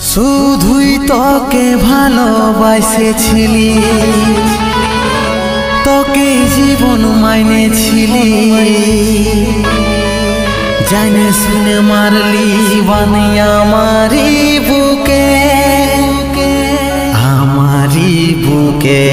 শুধুই তোকে ভালোবাসেছিলি, তোকে জীবন মাইনেছিলি, জানে শুনে মারলি বানি আমারি বুকে, আমারি বুকে।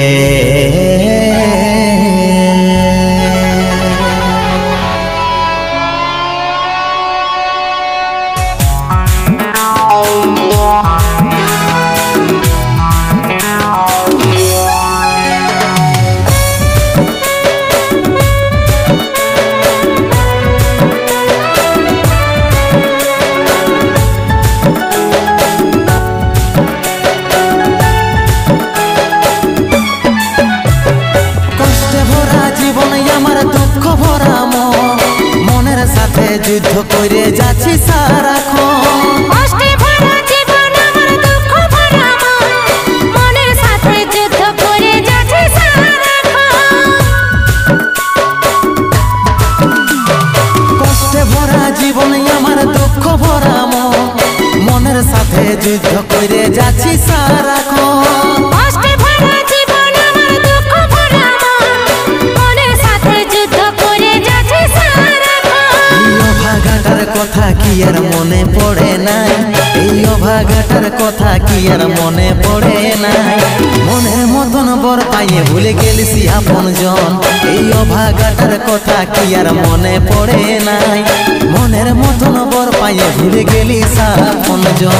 যুদ্ধ করে যাচ্ছি সারাক্ষণ, কষ্টে ভরা জীবন আমার দুঃখ ভরা মন, মনের সাথে যুদ্ধ করে যাচ্ছি সারাক্ষণ। কষ্টে ভরা জীবন আমার দুঃখ ভরা মন, মনের সাথে যুদ্ধ করে যাচ্ছি সারাক্ষণ। কষ্টে ভরা জীবন আমার দুঃখ ভরা মন, মনের সাথে যুদ্ধ করে যাচ্ছি সারাক্ষণ। অভাগাটার কথা কি আর মনে পড়ে নাই, এই অভাগাটার কথা কি আর মনে পড়ে নাই। মনের মতন বর পাইয়ে ভুলে গেলিসি আপন জন, এই অভাগাটার কথা কি আর মনে পড়ে নাই। মনের মতন বর পাইয়ে ভুলে গেলিস আপন জন।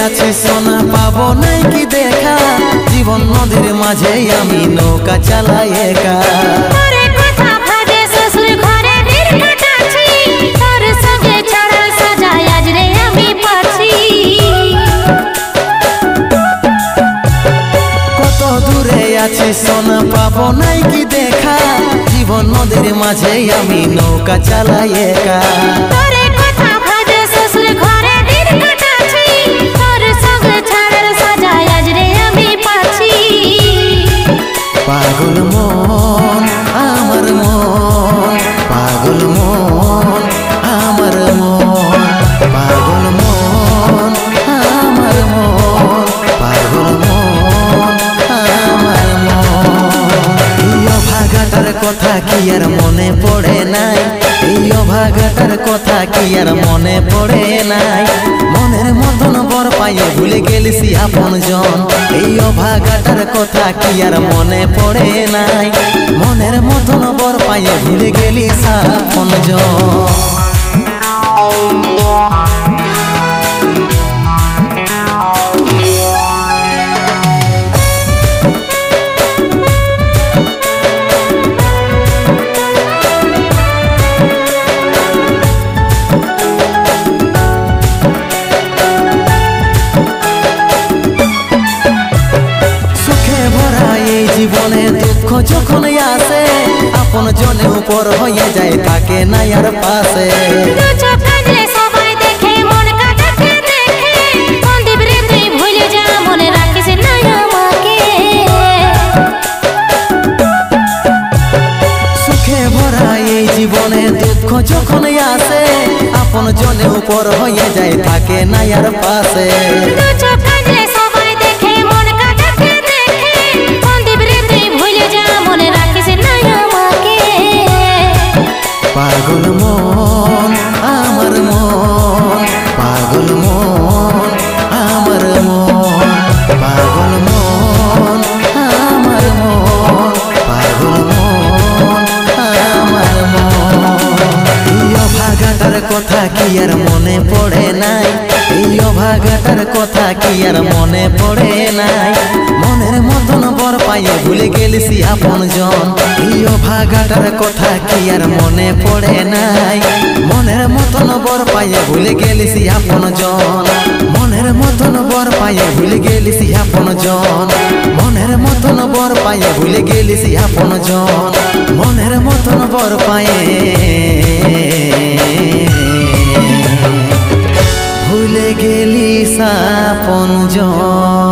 আছি সোনা পাবো নাই কি দেখা, জীবন নদীর মাঝে আমি নৌকা চালাই একা। তোরে কথা ভাবে শ্বশুর ঘরে দিন কাটাচ্ছি, তোর সঙ্গে ছাড়ার সাজা আজ রে আমি পাচ্ছি। কত দূরে আছি সোনা পাবো নাই কি দেখা, জীবন নদীর মাঝে আমি নৌকা চালাই একা। তোরে কথা ভাবে শ্বশুর ঘরে দিন কাটাচ্ছি, তোর সঙ্গে ছাড়ার সাজা আজ রে আমি পাচ্ছি। পাগল মন আমার মন, পাগল মন আমার মন, পাগল মন আমার মন, পাগল মন আমার মন। এই অভাগাটার কথা কি আর মনে পড়ে নাই, এই অভাগাটার কথা কি আর মনে পড়ে নাই। মনের মতন বর পাইয়ে ভুলে গেলিসি আপন জন, এই অভাগাটার কথা কি আর মনে পড়ে নাই। মনের মতন বর পাইয়ে ভুলে গেলিস আপন জন। জীবনে দুঃখ যখন আসে, আপন জনে উপর হয়ে যায় তাকে নাই আর পাশে। সবাই দেখে মন কাটাতে দেখে, সন্দীপ রে তুই ভুলে যা, মনে রাখিস না আমাকে। সুখে ভরা এই জীবনে দুঃখ যখন আসে, আপন জনে উপর হয়ে যায় তাকে নাই আর পাশে। সবাই দেখে মন কাটাতে দেখে, সন্দীপ রে তুই ভুলে যা, মনে রাখিস না আমাকে। পাগল মন আমার মন, পাগল মন আমার মন, পাগল মন আমার মন, পাগল মন আমার মন। এই অভাগাটার কথা কি আর মনে পড়ে নাই, এই অভাগাটার কথা কি আর মনে পড়ে নাই। মনের মতন বর পায়ে ভুলে গেলিস আপন জন। ইয়ো ভাগাটার কথা কি আর মনে পড়ে নাই, মনের মতন বর পায়ে ভুলে গেলিস আপন জন। মনের মতন বর পায়ে ভুলে গেলিস আপন জন। মনের মতন বর পায়ে ভুলে গেলিস আপন জন। মনের মতন বর পায়ে ভুলে গেলিস আপন জন।